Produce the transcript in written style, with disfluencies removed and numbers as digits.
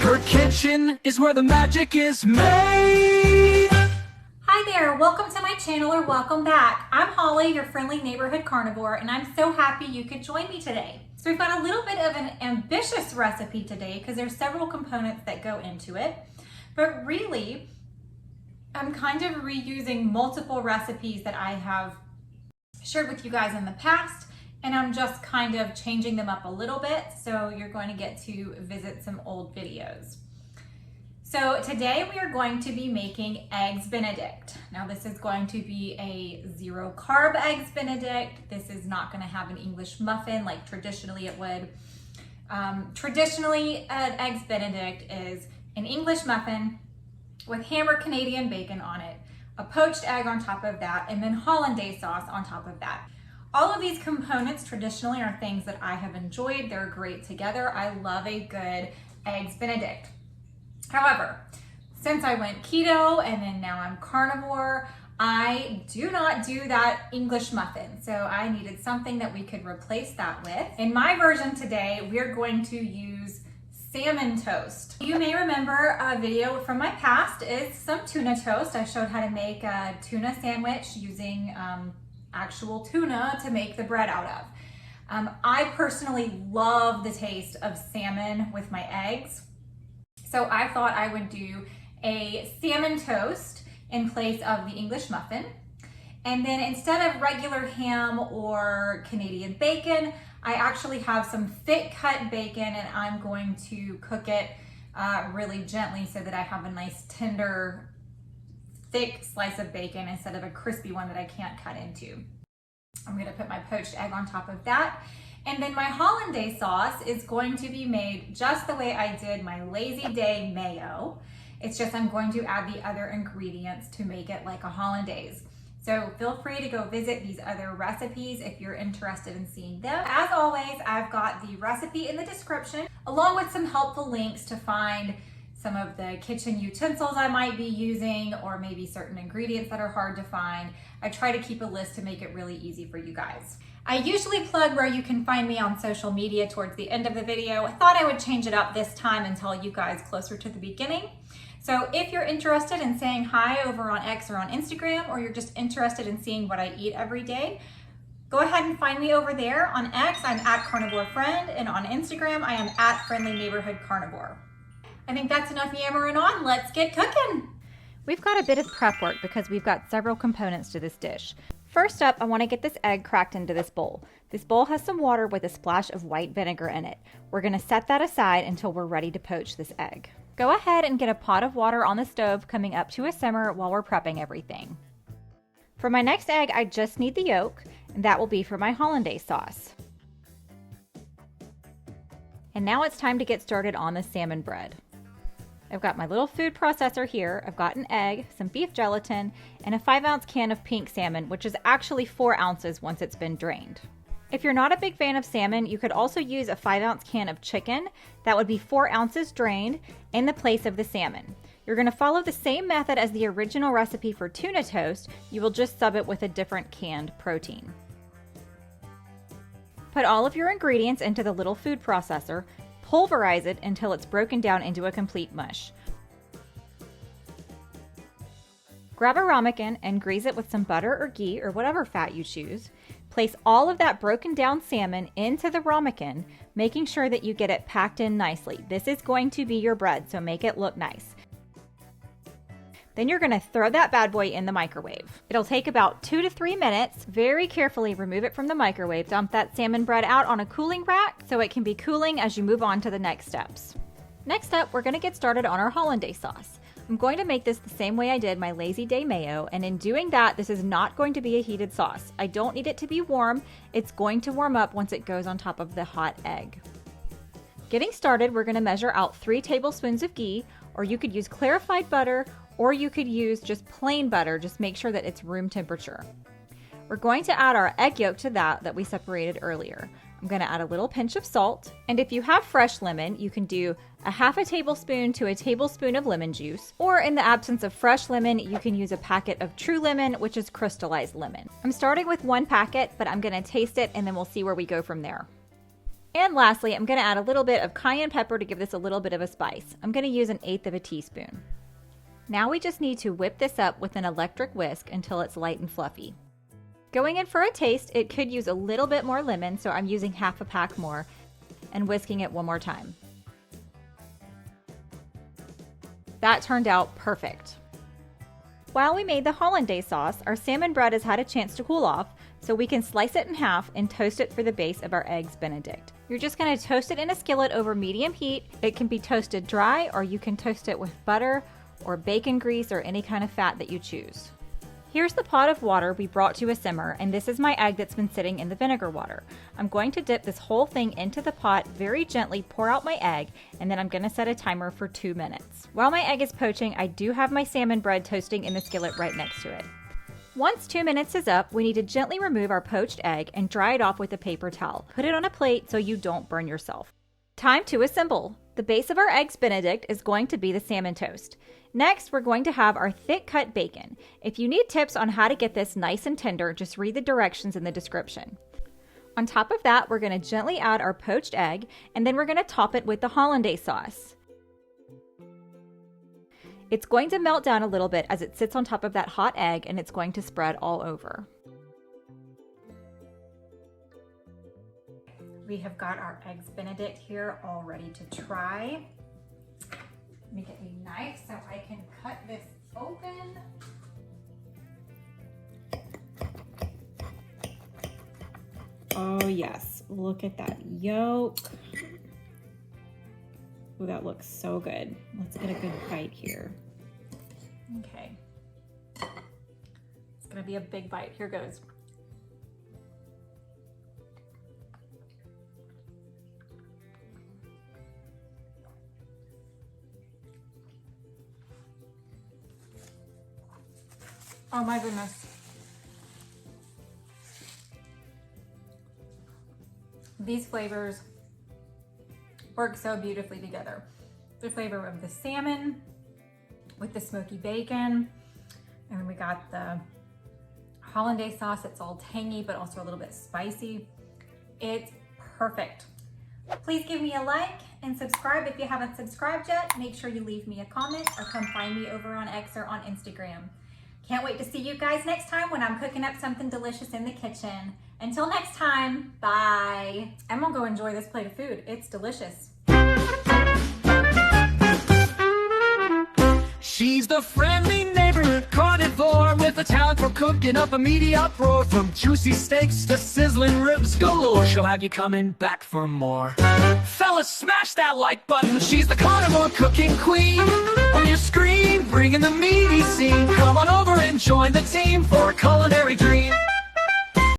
Her kitchen is where the magic is made. Hi there, welcome to my channel or welcome back. I'm Holly, your friendly neighborhood carnivore, and I'm so happy you could join me today. So we've got a little bit of an ambitious recipe today because there's several components that go into it. But really, I'm kind of reusing multiple recipes that I have shared with you guys in the past, and I'm just kind of changing them up a little bit, so you're going to get to visit some old videos. So today we are going to be making Eggs Benedict. Now this is going to be a 0 carb Eggs Benedict. This is not going to have an English muffin like traditionally it would. Traditionally, an Eggs Benedict is an English muffin with hammered Canadian bacon on it, a poached egg on top of that, and then Hollandaise sauce on top of that. All of these components traditionally are things that I have enjoyed. They're great together. I love a good Eggs Benedict. However, since I went keto and then now I'm carnivore, I do not do that English muffin. So I needed something that we could replace that with. In my version today, we're going to use salmon toast. You may remember a video from my past is some tuna toast. I showed how to make a tuna sandwich using actual tuna to make the bread out of. I personally love the taste of salmon with my eggs. So I thought I would do a salmon toast in place of the English muffin. And then instead of regular ham or Canadian bacon, I actually have some thick cut bacon, and I'm going to cook it really gently so that I have a nice tender, thick slice of bacon instead of a crispy one that I can't cut into. I'm gonna put my poached egg on top of that. And then my Hollandaise sauce is going to be made just the way I did my Lazy Day mayo. It's just I'm going to add the other ingredients to make it like a Hollandaise. So feel free to go visit these other recipes if you're interested in seeing them. As always, I've got the recipe in the description, along with some helpful links to find some of the kitchen utensils I might be using, or maybe certain ingredients that are hard to find. I try to keep a list to make it really easy for you guys. I usually plug where you can find me on social media towards the end of the video. I thought I would change it up this time and tell you guys closer to the beginning. So if you're interested in saying hi over on X or on Instagram, or you're just interested in seeing what I eat every day, go ahead and find me over there. On X, I'm at Carnivore Friend, and on Instagram, I am at Friendly Neighborhood Carnivore. I think that's enough yammering on. Let's get cooking. We've got a bit of prep work because we've got several components to this dish. First up, I want to get this egg cracked into this bowl. This bowl has some water with a splash of white vinegar in it. We're going to set that aside until we're ready to poach this egg. Go ahead and get a pot of water on the stove coming up to a simmer while we're prepping everything. For my next egg, I just need the yolk, and that will be for my Hollandaise sauce. And now it's time to get started on the salmon bread. I've got my little food processor here. I've got an egg, some beef gelatin, and a 5-ounce can of pink salmon, which is actually 4 ounces once it's been drained. If you're not a big fan of salmon, you could also use a 5-ounce can of chicken. That would be 4 ounces drained in the place of the salmon. You're going to follow the same method as the original recipe for tuna toast. You will just sub it with a different canned protein. Put all of your ingredients into the little food processor. Pulverize it until it's broken down into a complete mush. Grab a ramekin and grease it with some butter or ghee or whatever fat you choose. Place all of that broken down salmon into the ramekin, making sure that you get it packed in nicely. This is going to be your bread, so make it look nice. Then you're going to throw that bad boy in the microwave. It'll take about 2 to 3 minutes. Very carefully remove it from the microwave. Dump that salmon bread out on a cooling rack so it can be cooling as you move on to the next steps. Next up, we're going to get started on our Hollandaise sauce. I'm going to make this the same way I did my Lazy Day mayo, and in doing that, this is not going to be a heated sauce. I don't need it to be warm. It's going to warm up once it goes on top of the hot egg. Getting started, we're going to measure out 3 tablespoons of ghee, or you could use clarified butter, or you could use just plain butter. Just make sure that it's room temperature. We're going to add our egg yolk to that we separated earlier. I'm going to add a little pinch of salt, and if you have fresh lemon, you can do a half a tablespoon to a tablespoon of lemon juice, or in the absence of fresh lemon, you can use a packet of True Lemon, which is crystallized lemon. I'm starting with 1 packet, but I'm going to taste it and then we'll see where we go from there. And lastly, I'm going to add a little bit of cayenne pepper to give this a little bit of a spice. I'm going to use 1/8 teaspoon. Now we just need to whip this up with an electric whisk until it's light and fluffy. Going in for a taste, it could use a little bit more lemon, so I'm using half a pack more and whisking it one more time. That turned out perfect. While we made the hollandaise sauce, our salmon bread has had a chance to cool off, so we can slice it in half and toast it for the base of our eggs Benedict. You're just going to toast it in a skillet over medium heat. It can be toasted dry, or you can toast it with butter or bacon grease or any kind of fat that you choose. Here's the pot of water we brought to a simmer, and this is my egg that's been sitting in the vinegar water. I'm going to dip this whole thing into the pot, very gently pour out my egg, and then I'm going to set a timer for 2 minutes. While my egg is poaching, I do have my salmon bread toasting in the skillet right next to it. Once 2 minutes is up, we need to gently remove our poached egg and dry it off with a paper towel. Put it on a plate so you don't burn yourself. Time to assemble. The base of our eggs Benedict is going to be the salmon toast. Next, we're going to have our thick cut bacon. If you need tips on how to get this nice and tender, just read the directions in the description. On top of that, we're going to gently add our poached egg, and then we're going to top it with the hollandaise sauce. It's going to melt down a little bit as it sits on top of that hot egg, and it's going to spread all over. We have got our eggs Benedict here all ready to try. Let me get a knife so I can cut this open. Oh yes, look at that yolk. Oh, that looks so good. Let's get a good bite here. Okay. It's gonna be a big bite. Here goes. Oh my goodness. These flavors work so beautifully together. The flavor of the salmon with the smoky bacon, and then we got the hollandaise sauce. It's all tangy but also a little bit spicy. It's perfect. Please give me a like and subscribe if you haven't subscribed yet. Make sure you leave me a comment or come find me over on X or on Instagram. Can't wait to see you guys next time when I'm cooking up something delicious in the kitchen. Until next time, bye. I'm gonna go enjoy this plate of food. It's delicious. She's the friendly neighborhood carnivore with a talent for cooking up a meaty uproar. From juicy steaks to sizzling ribs galore, she'll have you coming back for more. Fellas, smash that like button. She's the carnivore cooking queen. On your screen, bringing the meaty scene. Come on over and join the team for a culinary dream.